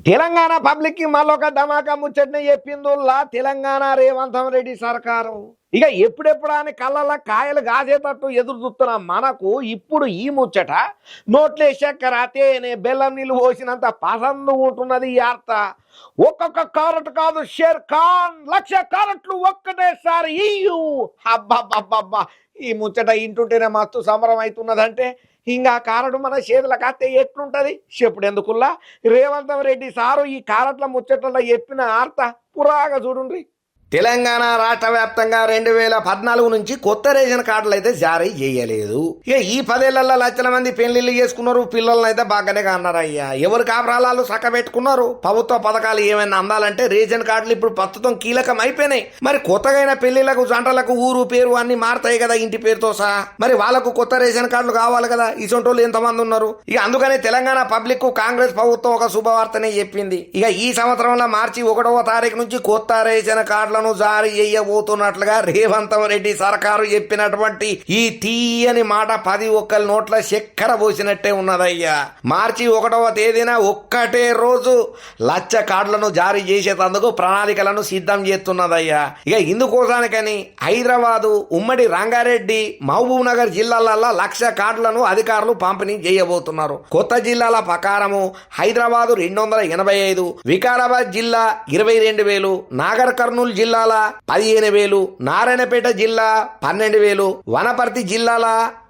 Telangana public కి మళ్ళొక ధమాకా ముచ్చటనే చెప్పిందుల్లా తెలంగాణ రేవంత్ రెడ్డి సర్కారు. ఇక ఎప్పుడెప్పుడు అని కళ్ళ కాయలు గాజేటట్టు ఎదురు చూస్తున్న మనకు ఇప్పుడు ఈ ముచ్చట నోట్లే చక్కెర తేనె బెల్లం నీళ్ళు పోసినంత పసందు ఉంటున్నది ఈ వార్త. ఒక్కొక్క కారట్ కాదు షేర్ ఖాన్ 1,00,000 కారట్లు ఒక్కటేసారి ఇయ్యు. అబ్బబ్బబ్బబ్బా, ఈ ముచ్చట ఇంటుంటేనే మస్తు సంబరం అవుతున్నదంటే ఇంకా కారడు మన చేతులకు అత్తే ఎట్లుంటది చెప్పుడెందుకుల్లా. రేవంత్ రెడ్డి సారు ఈ కారట్ల ముచ్చట్లలో చెప్పిన ఆర్త పురాగా చూడుండ్రి. తెలంగాణ రాష్ట్ర వ్యాప్తంగా 2014 నుంచి కొత్త రేషన్ కార్డులు అయితే జారీ చేయలేదు. ఇక ఈ 10 ఏళ్లలో లక్షల మంది పెళ్లిళ్ళు చేసుకున్నారు, పిల్లలను అయితే బాగానే అన్నారయ్యా. ఎవరు కాపురాలు సక్క పెట్టుకున్నారు. ప్రభుత్వ పథకాలు ఏమైనా అందాలంటే రేషన్ కార్డులు ఇప్పుడు ప్రస్తుతం కీలకం అయిపోయినాయి. మరి కొత్తగైన పెళ్లిళ్లకు జంటలకు ఊరు పేరు అన్ని మారుతాయి కదా ఇంటి పేరుతో సహా. మరి వాళ్ళకు కొత్త రేషన్ కార్డులు కావాలి కదా. ఇసొంటోళ్ళు ఎంతమంది ఉన్నారు. ఇక అందుకనే తెలంగాణ పబ్లిక్ కాంగ్రెస్ ప్రభుత్వం ఒక శుభవార్తనే చెప్పింది. ఇక ఈ సంవత్సరంలో మార్చి 1వ తారీఖు నుంచి కొత్త రేషన్ కార్డులు జారీ చేయబోతున్నట్లుగా రేవంత్ రెడ్డి సర్కారు చెప్పినటువంటి ఈ తీయని మాట 10 ఒక్కల నోట్ల చక్కెర పోసినట్టే ఉన్నదయ్యా. మార్చి 1వ తేదీన ఒక్కటే రోజు 1,00,000 కార్డులను జారీ చేసేందుకు ప్రణాళికలను సిద్ధం చేస్తున్నదయ్యా. ఇక ఇందుకోసానికని హైదరాబాదు, ఉమ్మడి రంగారెడ్డి, మహబూబ్ నగర్ జిల్లాలలో 1,00,000 కార్డులను అధికారులు పంపిణీ చేయబోతున్నారు. కొత్త జిల్లాల ప్రకారము హైదరాబాదు 285, వికారాబాద్ జిల్లా 22,000, నాగర్ కర్నూలు జిల్లాల 15,000, నారాయణపేట జిల్లా 12,000, వనపర్తి జిల్లాల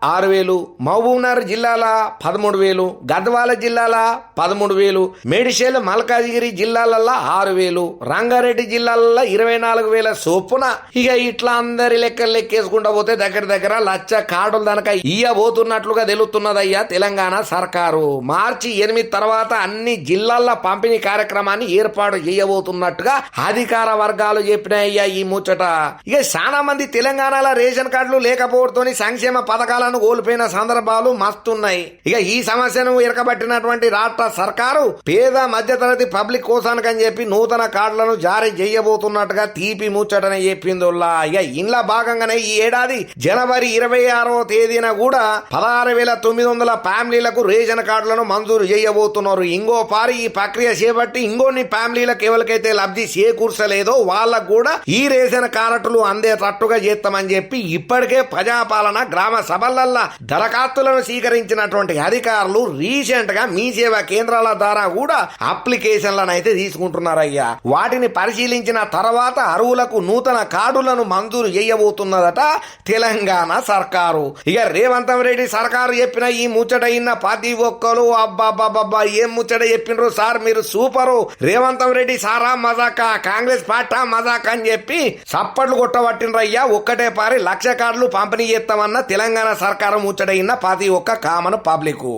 6,000, మహబూబ్నగర్ జిల్లాల 13,000, గద్వాల జిల్లాల 13,000, మేడిశేల్ మల్కాజిగిరి జిల్లాలలో 6,000, రంగారెడ్డి జిల్లాలలో 24,000 చొప్పున. ఇక ఇట్లా అందరి లెక్కలు లెక్కేసుకుంటా పోతే దగ్గర 1,00,000 కార్డులు దానిక ఇయ్యబోతున్నట్లుగా తెలుస్తున్నదయ్యా తెలంగాణ సర్కారు. మార్చి 8 తర్వాత అన్ని జిల్లాల పంపిణీ కార్యక్రమాన్ని ఏర్పాటు చేయబోతున్నట్టుగా అధికార వర్గాలు చెప్పినాయ్యా ఈ ముచ్చట. ఇక చాలా మంది తెలంగాణలో రేషన్ కార్డులు లేకపోవడంతో సంక్షేమ పథకాలను కోల్పోయిన సందర్భాలు మస్తున్నాయి. ఇక ఈ సమస్యను ఎరకబట్టినటువంటి రాష్ట్ర సర్కారు పేద మధ్యతరగతి పబ్లిక్ కోసానికని చెప్పి నూతన కార్డులను జారీ చేయబోతున్నట్టుగా తీపి ముచ్చటనే చెప్పిందిలా. ఇక ఇంట్లో భాగంగానే ఈ ఏడాది జనవరి 26వ తేదీన కూడా 16,900 ఫ్యామిలీలకు రేషన్ కార్డులను మంజూరు చేయబోతున్నారు. ఇంకో పారి ఈ ప్రక్రియ చేపట్టి ఇంకొన్ని ఫ్యామిలీలకు ఎవరికైతే లబ్ధి చేకూర్చలేదో వాళ్ళకు కూడా ఈ రేషన్ కార్డులు అందేటట్టుగా చేస్తామని చెప్పి ఇప్పటికే ప్రజాపాలన గ్రామ సభలల్లా దరఖాస్తులను స్వీకరించినటువంటి అధికారులు రీసెంట్ గా మీ సేవా కేంద్రాల ద్వారా కూడా అప్లికేషన్లను అయితే తీసుకుంటున్నారయ్యా. వాటిని పరిశీలించిన తర్వాత అర్హులకు నూతన కార్డులను మంజూరు చేయబోతున్నదట తెలంగాణ సర్కారు. ఇక రేవంత్ రెడ్డి సర్కారు చెప్పిన ఈ ముచ్చట ఇన్న 10 ఒక్కరు అబ్బాబ్బాబ్బా ఏం ముచ్చట చెప్పిండ్రు సార్, మీరు సూపరు, రేవంత్ రెడ్డి సారా మజాకా, కాంగ్రెస్ పార్టీ మజాక్ అని చెప్పి సప్పట్లు కొట్టబట్టినరయ్యా. ఒక్కటే పారి 1,00,000 కార్డులు పంపిణీ చేస్తామన్న తెలంగాణ సర్కారు ముచ్చట ఇన్న 10 ఒక్క కామన్ పబ్లిక్.